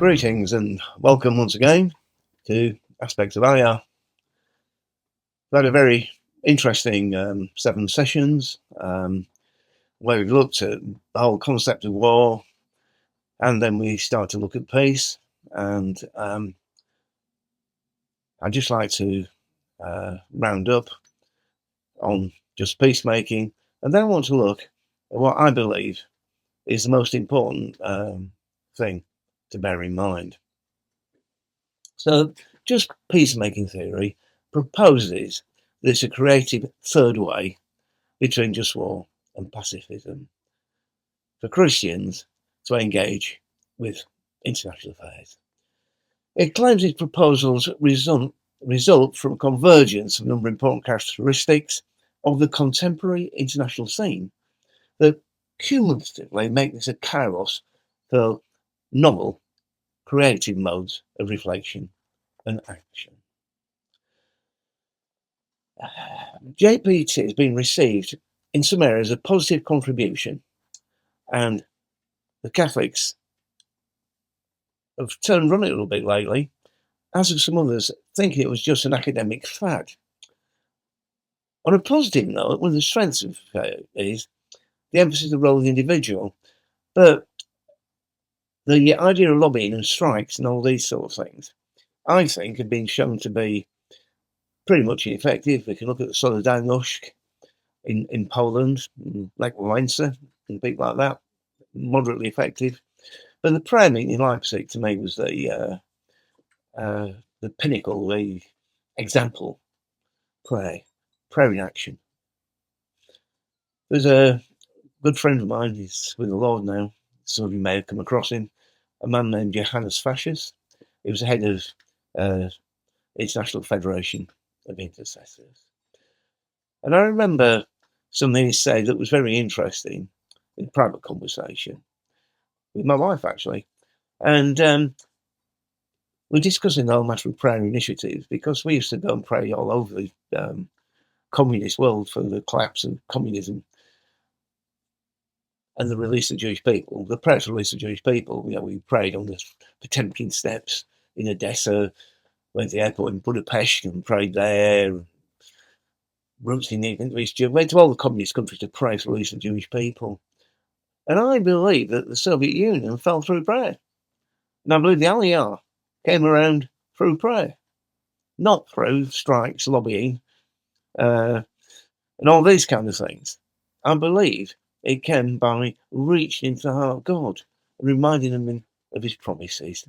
Greetings and welcome once again to Aspects of Aliyah. We've had a very interesting 7 sessions where we've looked at the whole concept of war, and then we start to look at peace. And I'd just like to round up on just peacemaking, and then I want to look at what I believe is the most important thing to bear in mind. So, just peacemaking theory proposes there's a creative third way between just war and pacifism for Christians to engage with international affairs. It claims its proposals result from convergence of a number of important characteristics of the contemporary international scene that cumulatively make this a kairos for novel, creative modes of reflection and action. JPT has been received in some areas a positive contribution, and the Catholics have turned on it a little bit lately, as have some others, thinking it was just an academic fad. On a positive note, one of the strengths of it is the emphasis of the role of the individual, but the idea of lobbying and strikes and all these sort of things, I think, have been shown to be pretty much ineffective. We can look at the Solidarność in Poland, Lech Wałęsa, and people like that, moderately effective. But the prayer meeting in Leipzig, to me, was the pinnacle, the example prayer in action. There's a good friend of mine, he's with the Lord now, some of you may have come across him, a man named Johannes Fascius. He was the head of the International Federation of Intercessors. And I remember something he said that was very interesting in a private conversation with my wife, actually. And we're discussing the whole matter of prayer initiatives, because we used to go and pray all over the communist world for the collapse of communism and the release of Jewish people, the prayer to release of Jewish people. You know, we prayed on the Potemkin steps in Odessa, went to the airport in Budapest and prayed there. Roots in the went to all the communist countries to pray for the release of Jewish people. And I believe that the Soviet Union fell through prayer. And I believe the Aliyah came around through prayer, not through strikes, lobbying, and all these kind of things. I believe it came by reaching into the heart of God and reminding them of his promises.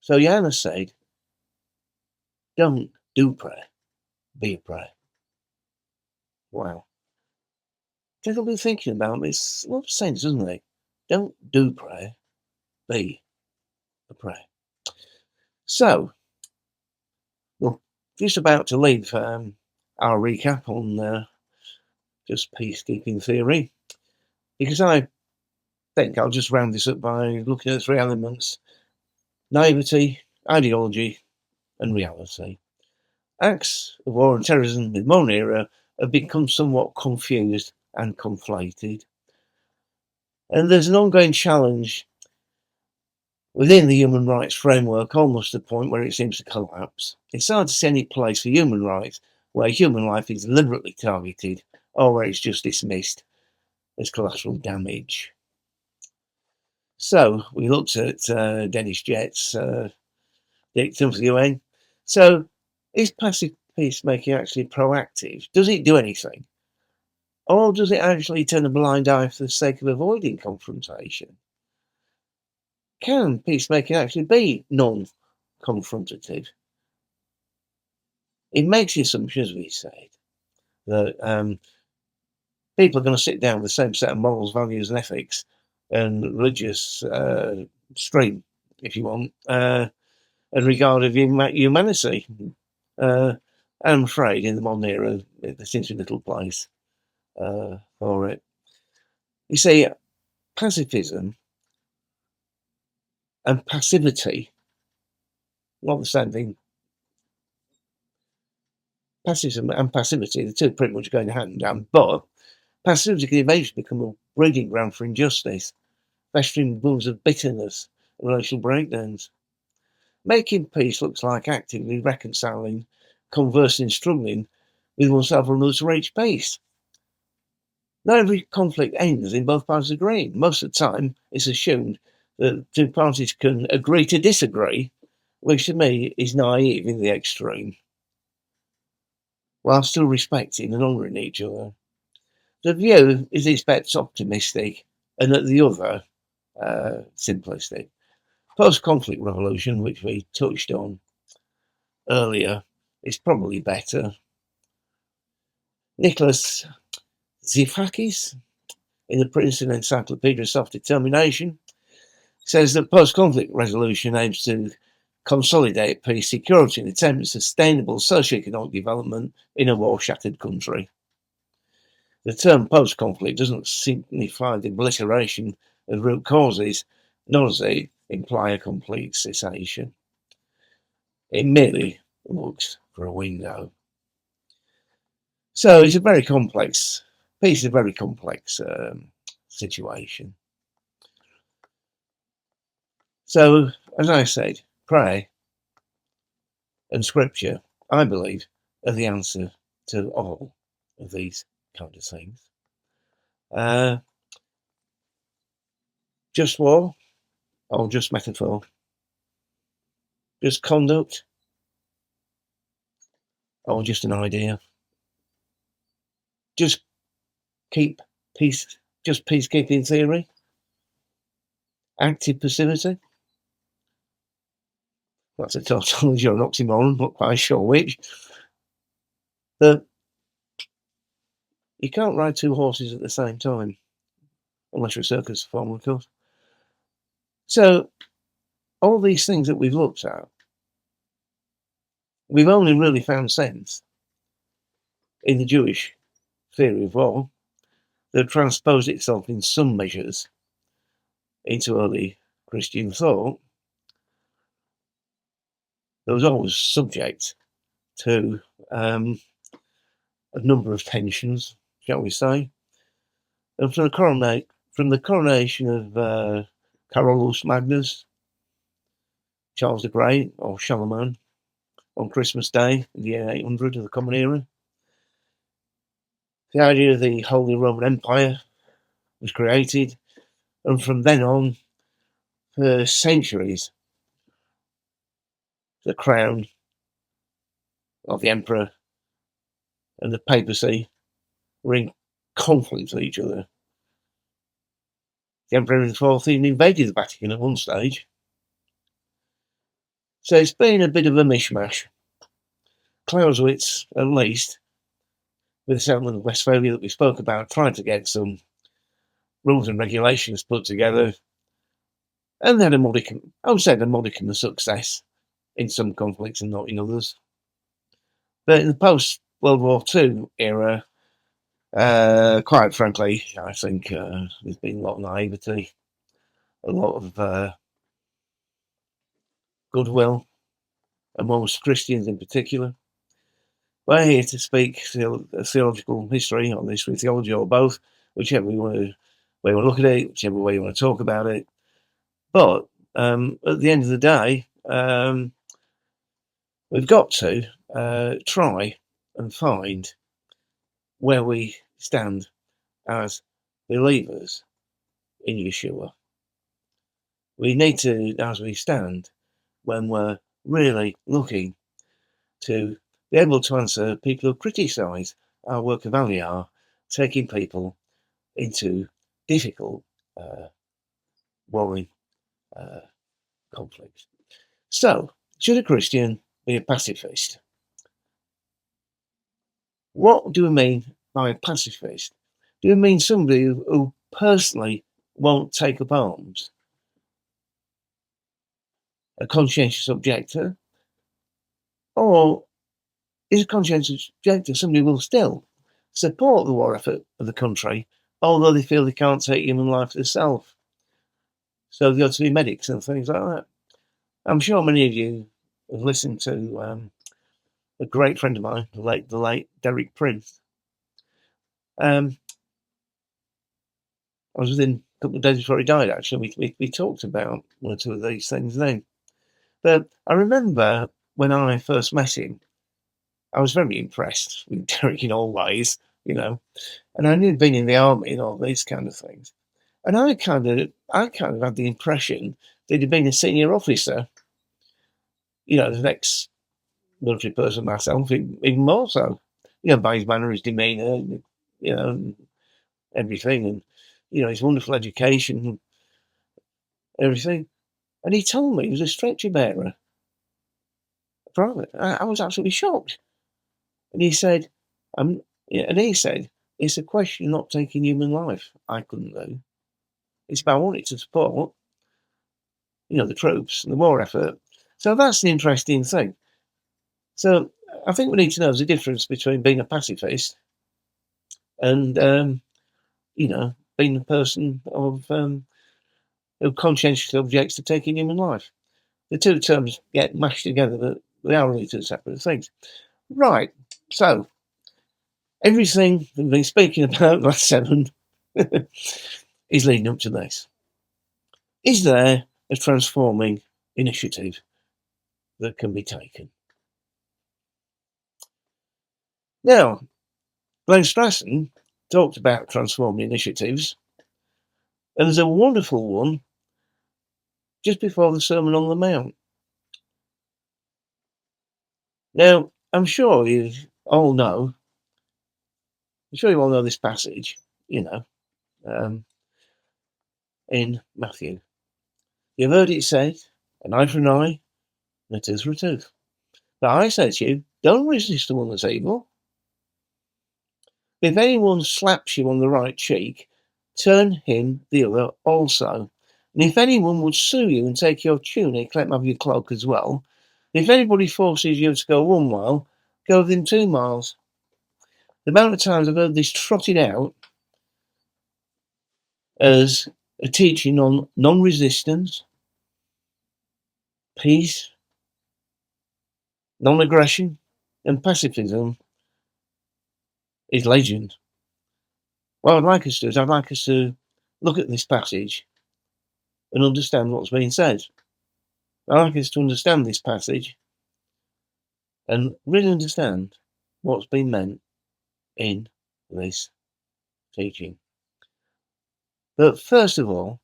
So Johannes said, don't do prayer, be a prayer. Wow. Take a bit thinking about it. It's a lot of sense, doesn't it? Don't do prayer, be a prayer. So, we're just about to leave our recap on just peacekeeping theory, because I think I'll just round this up by looking at 3 elements: naivety, ideology, and reality. Acts of war and terrorism in the modern era have become somewhat confused and conflated. And there's an ongoing challenge within the human rights framework, almost to the point where it seems to collapse. It's hard to see any place for human rights where human life is deliberately targeted or where it's just dismissed as collateral damage. So we looked at Dennis Jett's dictum for the UN. So is passive peacemaking actually proactive? Does it do anything? Or does it actually turn a blind eye for the sake of avoiding confrontation? Can peacemaking actually be non-confrontative? It makes the assumption, as we said, that people are going to sit down with the same set of morals, values, and ethics and religious stream, if you want, and regard of humanity. I'm afraid in the modern era, there seems to be little place for it. You see, pacifism and passivity, not the same thing. Pacifism and passivity, the two pretty much going hand in hand, but passivity can eventually become a breeding ground for injustice, festering wounds of bitterness and relational breakdowns. Making peace looks like actively reconciling, conversing, struggling with oneself or others to reach peace. Not every conflict ends in both parties agreeing. Most of the time, it's assumed that two parties can agree to disagree, which to me is naive in the extreme, while still respecting and honouring each other. The view is at best optimistic, and at the other, simplistic. Post-conflict revolution, which we touched on earlier, is probably better. Nicholas Zifakis, in the Princeton Encyclopedia of Self-Determination, says that post-conflict resolution aims to consolidate peace, security, and attempt sustainable socio-economic development in a war-shattered country. The term post-conflict doesn't signify the obliteration of root causes, nor does it imply a complete cessation. It merely looks for a window. So it's a very complex, peace is a very complex situation. So, as I said, prayer and scripture, I believe, are the answer to all of these kind of things. Just war, or just metaphor? Just conduct, or just an idea? Just keep peace, just peacekeeping theory? Active passivity? That's a tautology or an oxymoron, not quite sure which. But you can't ride two horses at the same time, unless you're a circus performer, of course. So, all these things that we've looked at, we've only really found sense in the Jewish theory of war that transposed itself in some measures into early Christian thought. That was always subject to a number of tensions, shall we say. And from the coronation of Carolus Magnus, Charles the Great, or Charlemagne, on Christmas Day in the year 800 of the Common Era, the idea of the Holy Roman Empire was created, and from then on, for centuries, the crown of the emperor and the papacy were in conflict with each other. The Emperor IV even invaded the Vatican at one stage. So it's been a bit of a mishmash. Clausewitz, at least, with the settlement of Westphalia that we spoke about, tried to get some rules and regulations put together, and they had a modicum of success in some conflicts and not in others. But in the post-World War II era, quite frankly, I think there's been a lot of naivety, a lot of goodwill amongst Christians in particular. We're here to speak theological history on this, with theology or both, whichever way you want to look at it, whichever way you want to talk about it. But at the end of the day, we've got to try and find where we stand as believers in Yeshua. We need to, as we stand, when we're really looking to be able to answer people who criticise our work of Aliyah, taking people into difficult, warring conflicts. So, should a Christian be a pacifist? What do we mean by a pacifist? Do we mean somebody who personally won't take up arms? A conscientious objector? Or is a conscientious objector somebody who will still support the war effort of the country, although they feel they can't take human life themselves? So they go to be medics and things like that. I'm sure many of you have listened to a great friend of mine, the late Derek Prince. I was within a couple of days before he died, actually. We talked about one or two of these things then. But I remember when I first met him, I was very impressed with Derek in all ways, and I knew he'd been in the army and all these kind of things. And I kind of had the impression that he'd been a senior officer, the next military person myself, even more so, by his manner, his demeanour, everything, and, his wonderful education, everything. And he told me he was a stretcher bearer, private. I was absolutely shocked. And he said, it's a question of not taking human life. I couldn't do. It's about wanting to support, the troops and the war effort. So that's the interesting thing. So I think we need to know there's a difference between being a pacifist and, being a person who conscientiously objects to taking human life. The two terms get mashed together, but they are really two separate things. Right. So everything we've been speaking about last 7 is leading up to this. Is there a transforming initiative that can be taken? Now, Glenn Strassen talked about transforming initiatives, and there's a wonderful one just before the Sermon on the Mount. Now, I'm sure you all know this passage, in Matthew. You've heard it said, an eye for an eye, and a tooth for a tooth. But I say to you, don't resist the one that's evil. If anyone slaps you on the right cheek, turn him the other also. And if anyone would sue you and take your tunic, let him have your cloak as well. If anybody forces you to go 1 mile, go with him 2 miles. The amount of times I've heard this trotted out as a teaching on non-resistance, peace, non-aggression, and pacifism is legend. What I'd like us to do is I'd like us to look at this passage and understand what's being said. I'd like us to understand this passage and really understand what's been meant in this teaching. But first of all,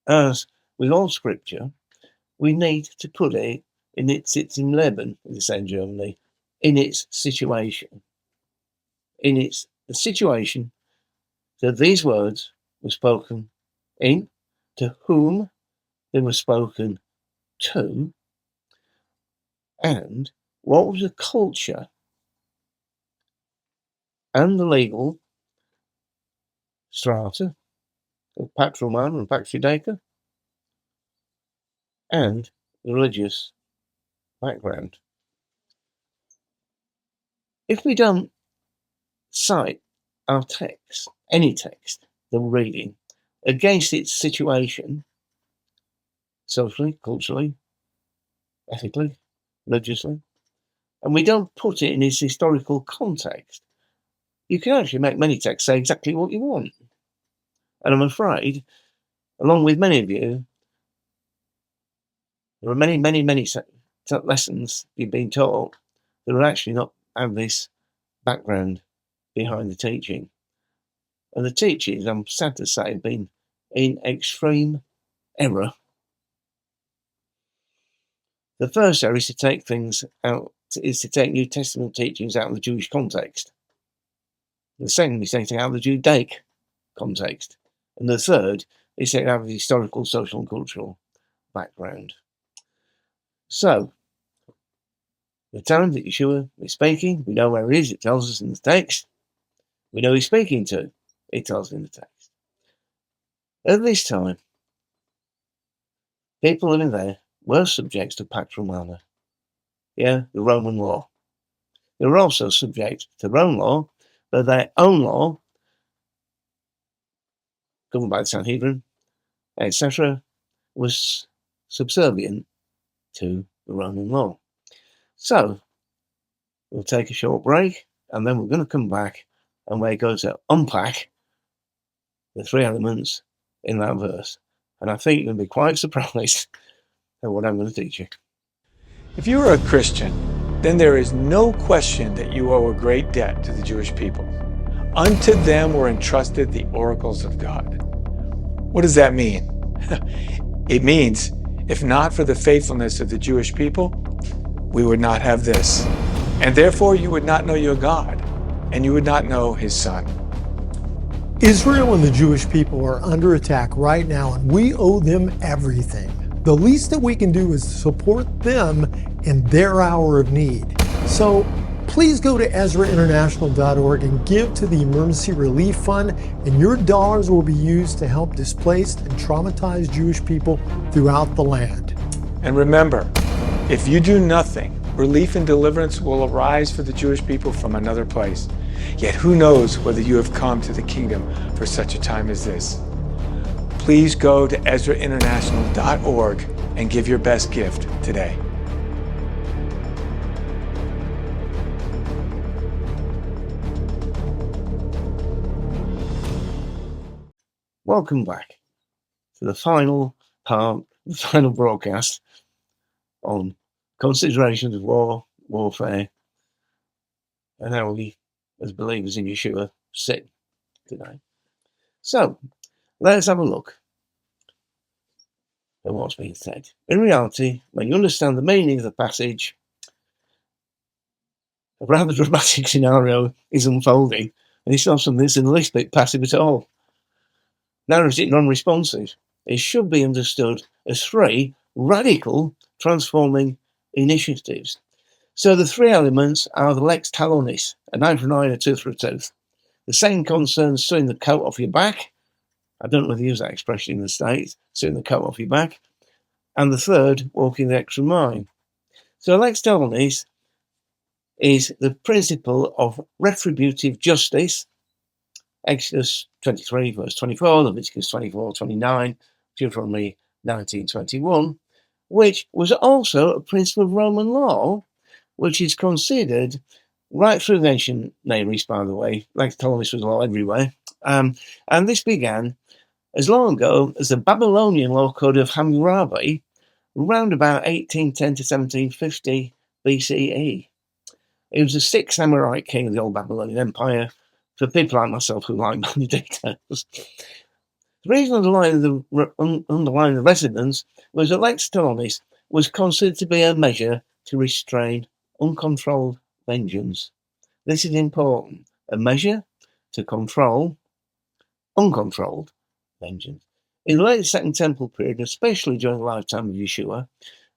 as with all scripture, we need to put it in its Leben, as they say in Germany, in its situation. In its the situation that these words were spoken in, to whom they were spoken to, and what was the culture and the legal strata of Pax Romana and Pax Judaica, and the religious background. If we don't cite our text, any text that we're reading, against its situation, socially, culturally, ethically, religiously, and we don't put it in its historical context, you can actually make many texts say exactly what you want. And I'm afraid, along with many of you, there are many, many, many lessons you've been taught that are actually not have this background behind the teaching. And the teachings, I'm sad to say, have been in extreme error. The first error is to take New Testament teachings out of the Jewish context. The second is taking out of the Judaic context. And the third is taking out of the historical, social, and cultural background. So, the time that Yeshua is speaking, we know where he is, it tells us in the text. We know he's speaking to, it tells us in the text. At this time, people living there were subject to Pax Romana. The Roman law. They were also subject to Roman law, but their own law, governed by the Sanhedrin, etc., was subservient to the Roman law. So, we'll take a short break, and then we're going to come back, and we're going to unpack the three elements in that verse. And I think you're going to be quite surprised at what I'm going to teach you. If you are a Christian, then there is no question that you owe a great debt to the Jewish people. Unto them were entrusted the oracles of God. What does that mean? It means, if not for the faithfulness of the Jewish people, we would not have this. And therefore you would not know your God, and you would not know his Son. Israel and the Jewish people are under attack right now, and we owe them everything. The least that we can do is support them in their hour of need. So please go to EzraInternational.org and give to the Emergency Relief Fund, and your dollars will be used to help displaced and traumatized Jewish people throughout the land. And remember, if you do nothing, relief and deliverance will arise for the Jewish people from another place. Yet who knows whether you have come to the kingdom for such a time as this. Please go to EzraInternational.org and give your best gift today. Welcome back to the final part, the final broadcast on considerations of war, warfare, and how we, as believers in Yeshua, sit today. So, let's have a look at what's being said. In reality, when you understand the meaning of the passage, a rather dramatic scenario is unfolding, and it's not something that's in the least bit passive at all. Narrative non-responsive. It should be understood as three radical transforming initiatives. So the three elements are the lex talonis, an eye for an eye and a tooth for a tooth. The same concerns sewing the coat off your back. I don't know whether they use that expression in the States, sewing the coat off your back. And the third, walking the extra mile. So lex talonis is the principle of retributive justice. Exodus 23, verse 24, Leviticus 24, 29, Deuteronomy 19, 21, which was also a principle of Roman law, which is considered right through the ancient Near East, by the way. Lex talonis was law everywhere. And this began as long ago as the Babylonian law code of Hammurabi, around about 1810 to 1750 BCE. He was the sixth Amorite king of the old Babylonian Empire, for people like myself who like many details. The reason underlying the residence was that lex talonis was considered to be a measure to restrain uncontrolled vengeance. This is important. A measure to control uncontrolled vengeance. In the late Second Temple period, especially during the lifetime of Yeshua,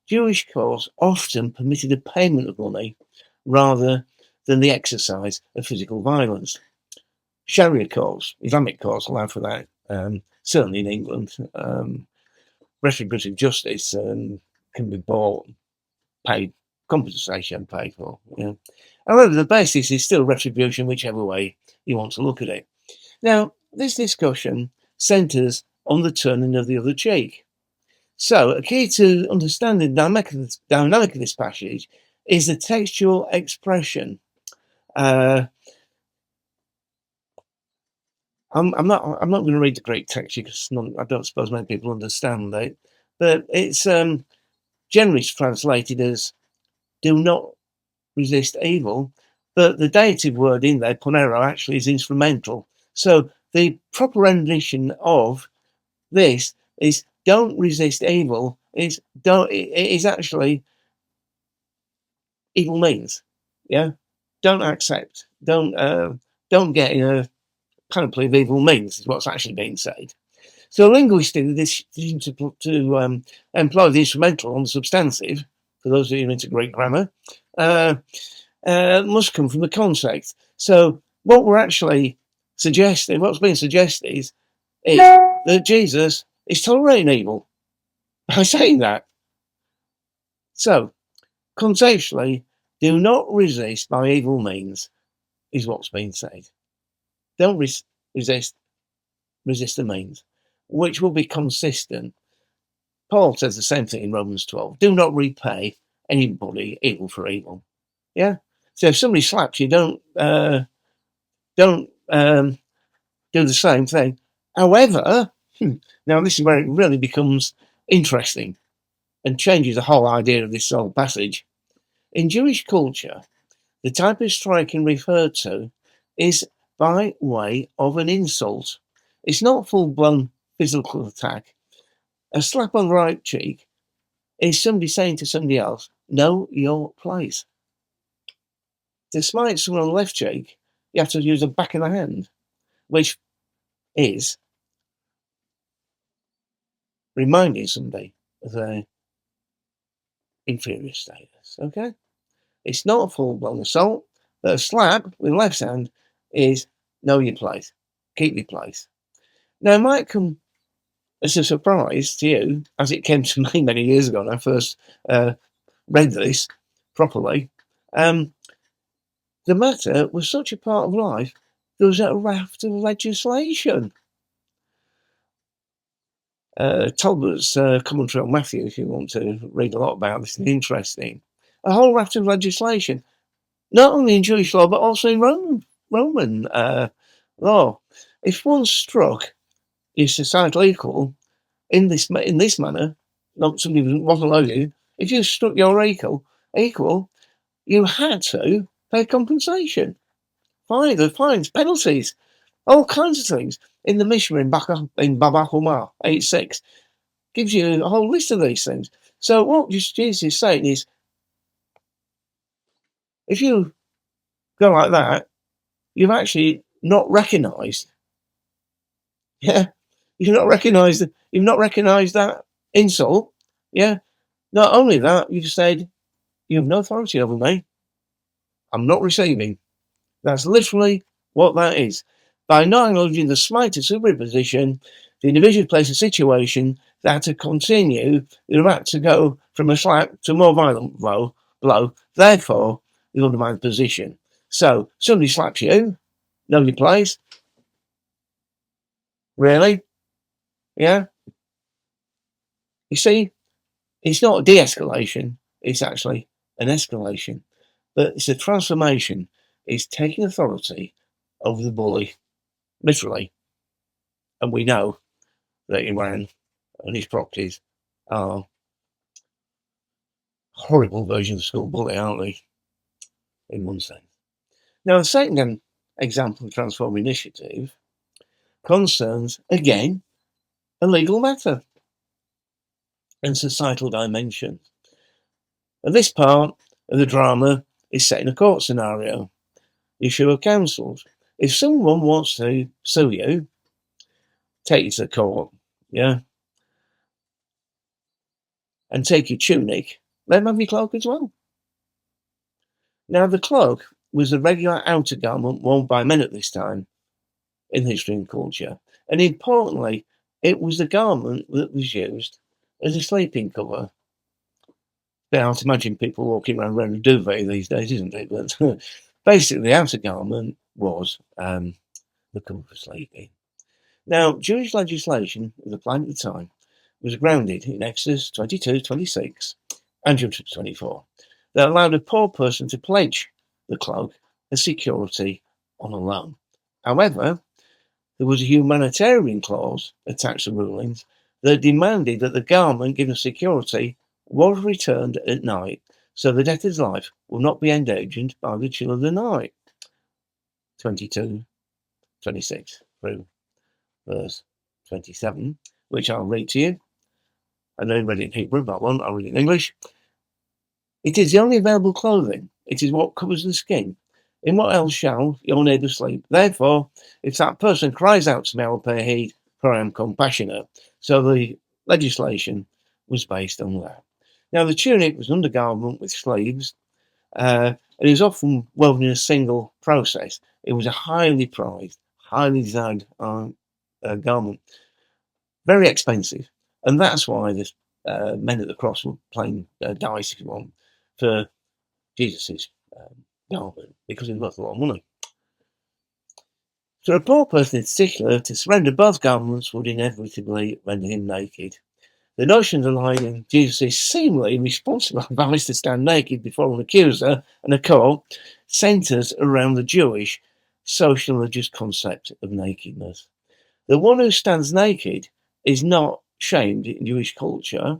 Jewish courts often permitted a payment of money rather than the exercise of physical violence. Sharia courts, Islamic courts allow for that, certainly in England. Retributive justice can be bought, paid, compensation paid for. However, the basis is still retribution, whichever way you want to look at it. Now, this discussion centres on the turning of the other cheek. So, a key to understanding the dynamic of this passage is the textual expression. I'm not going to read the Greek text because I don't suppose many people understand it, but it's generally translated as "do not resist evil," but the dative word in there, ponero, actually is instrumental. So the proper rendition of this is don't resist evil. It is actually evil means. Yeah, don't accept. Don't get in a panoply of evil means. Is what's actually being said. So linguistically, this decision to employ the instrumental on the substantive, for those of you into Greek grammar, must come from the context. So what we're actually suggesting, what's being suggested is that Jesus is tolerating evil by saying that. So contextually, do not resist by evil means, is what's being said. Don't resist the means, which will be consistent. Paul says the same thing in Romans 12. Do not repay anybody evil for evil. Yeah. So if somebody slaps you, don't do the same thing. However, now this is where it really becomes interesting and changes the whole idea of this whole passage. In Jewish culture, the type of striking referred to is by way of an insult. It's not full-blown physical attack. A slap on the right cheek is somebody saying to somebody else, know your place. To smite someone on the left cheek, you have to use the back of the hand, which is reminding somebody of their inferior status. Okay? It's not a full-blown assault, but a slap with the left hand is know your place, keep your place. Now, it might come as a surprise to you, as it came to me many years ago when I first read this properly. The matter was such a part of life, there was a raft of legislation. Talbot's commentary on Matthew, if you want to read a lot about this, it's interesting. A whole raft of legislation, not only in Jewish law, but also in Roman law. If one struck your societal equal in this manner, not somebody who wasn't allowed you, if you struck your equal, you had to pay compensation. Fines, penalties, all kinds of things. In the Mishnah in Baba Humar 8:6 gives you a whole list of these things. So what Jesus is saying is, if you go like that, you've actually not recognised. Yeah, you've not recognised that insult. Yeah. Not only that, you've said you have no authority over me. I'm not receiving. That's literally what that is. By not acknowledging the slightest superposition, the individual places a situation that to continue, you're about to go from a slap to a more violent blow. Therefore, you undermine the position. So, somebody slaps you, know your place. Really? Yeah? You see, it's not a de-escalation, it's actually an escalation. But it's a transformation. It's taking authority over the bully, literally. And we know that Iran and his properties are horrible versions of school bully, aren't they? In one sense. Now, the second example of Transform Initiative concerns, again, a legal matter and societal dimension. And this part of the drama is set in a court scenario. Issue of counsels. If someone wants to sue you, take you to the court, yeah, and take your tunic, let them have your cloak as well. Now, the cloak was a regular outer garment worn by men at this time in history and culture, and importantly, it was the garment that was used as a sleeping cover. It's hard to imagine people walking around wearing a duvet these days, isn't it? But basically, the outer garment was the cover for sleeping. Now, Jewish legislation that applied at the time was grounded in Exodus 22:26 and Judges 24 that allowed a poor person to pledge the cloak as security on a loan. However, there was a humanitarian clause attached to rulings that demanded that the garment given security was returned at night, so the debtor's life will not be endangered by the chill of the night. 22:26 through verse 27, which I'll read to you. I know you read it in Hebrew, but I'll read it in English. It is the only available clothing. It is what covers the skin. In what else shall your neighbour sleep? Therefore, if that person cries out to me, I will pay heed, for I am compassionate. So the legislation was based on that. Now, the tunic was an undergarment with sleeves. It is often woven in a single process. It was a highly prized, highly designed garment. Very expensive. And that's why the men at the cross were playing dice, if you want, for Jesus' garment, because it worth a lot of money. So a poor person in particular, to surrender both garments would inevitably render him naked. The notion underlying Jesus' seemingly responsible advice to stand naked before an accuser and a court centres around the Jewish social religious concept of nakedness. The one who stands naked is not shamed in Jewish culture,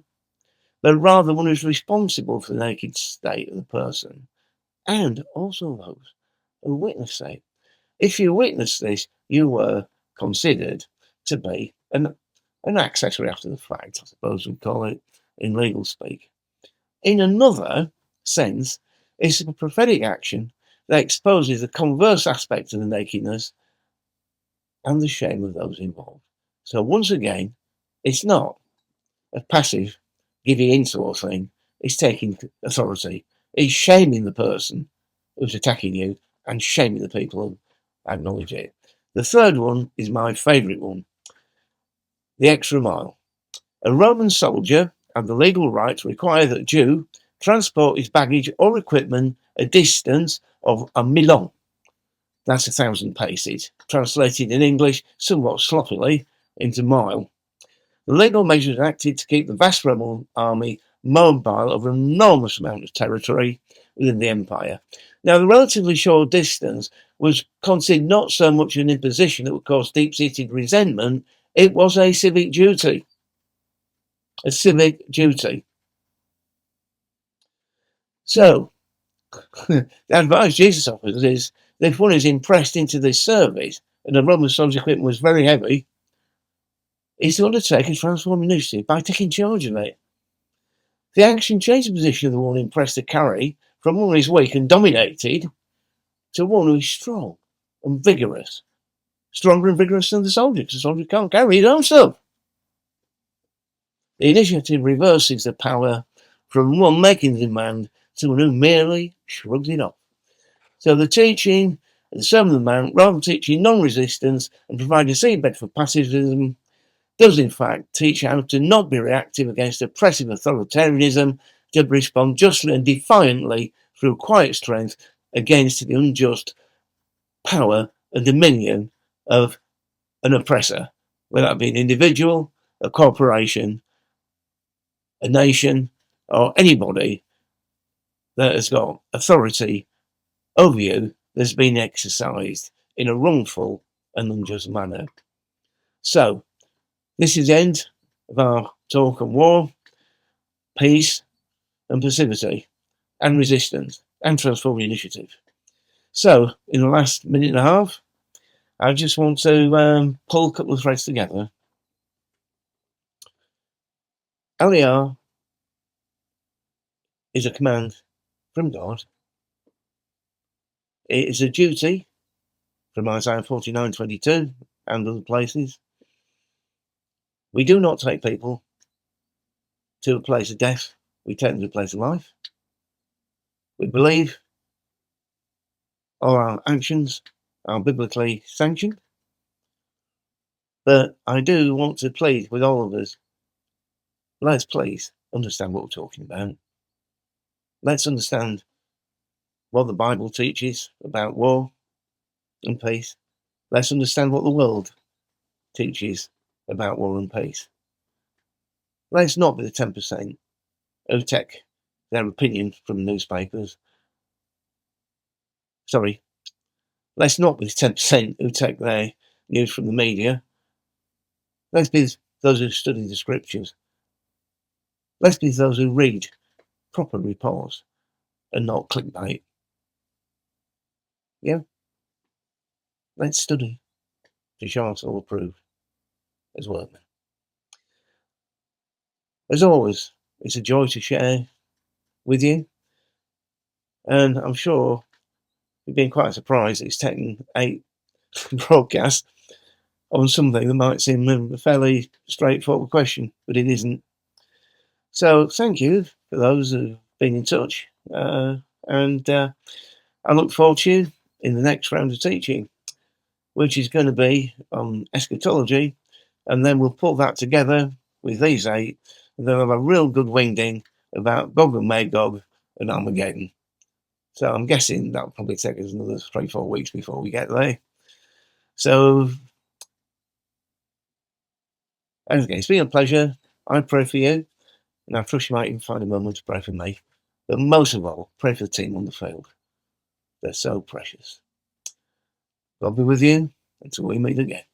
but rather one who's responsible for the naked state of the person, and also those who witness it. If you witness this, you were considered to be an accessory after the fact, I suppose we'd call it in legal speak. In another sense, it's a prophetic action that exposes the converse aspect of the nakedness and the shame of those involved. So once again, it's not a passive giving in sort of thing. It's taking authority. It's shaming the person who's attacking you and shaming the people who acknowledge it. The third one is my favourite one. The extra mile. A Roman soldier had the legal right to require that a Jew transport his baggage or equipment a distance of a milon. That's 1,000 paces, translated in English somewhat sloppily into mile. The legal measures acted to keep the vast Roman army mobile over an enormous amount of territory within the empire. Now, the relatively short distance was considered not so much an imposition that would cause deep-seated resentment, it was a civic duty. A civic duty. So, the advice Jesus offers is that if one is impressed into this service, and the Roman soldier's equipment was very heavy, is to undertake a transforming initiative by taking charge of it. The action changed the position of the one impressed to carry from one who is weak and dominated to one who is strong and vigorous. Stronger and vigorous than the soldier, because the soldier can't carry his own stuff. The initiative reverses the power from one making the demand to one who merely shrugs it off. So the teaching of the Sermon on the Mount, rather than teaching non-resistance and providing a seedbed for pacifism, does in fact teach how to not be reactive against oppressive authoritarianism, to respond justly and defiantly through quiet strength against the unjust power and dominion of an oppressor, whether that be an individual, a corporation, a nation, or anybody that has got authority over you that's been exercised in a wrongful and unjust manner. So, this is the end of our talk on war, peace, and passivity, and resistance, and transforming initiative. So, in the last minute and a half, I just want to pull a couple of threads together. Aliyah is a command from God. It is a duty from Isaiah 49:22 and other places. We do not take people to a place of death, we take them to a place of life. We believe all our actions are biblically sanctioned. But I do want to plead with all of us, let's please understand what we're talking about. Let's understand what the Bible teaches about war and peace. Let's understand what the world teaches about war and peace. Let's not be the 10% who take their opinion from newspapers. Sorry, let's not be the 10% who take their news from the media. Let's be those who study the scriptures. Let's be those who read proper reports and not clickbait. Yeah? Let's study to show ourselves approved. as workmen. As always, it's a joy to share with you, and I'm sure you've been quite surprised it's taken 8 broadcasts on something that might seem a fairly straightforward question, but it isn't. So thank you for those who've been in touch, and I look forward to you in the next round of teaching, which is going to be on eschatology, and then we'll pull that together with these 8, and then we'll have a real good wingding about Gog and Magog and Armageddon. So I'm guessing that'll probably take us another 3-4 weeks before we get there. So, again, it's been a pleasure. I pray for you, and I trust you might even find a moment to pray for me. But most of all, pray for the team on the field. They're so precious. God be with you until we meet again.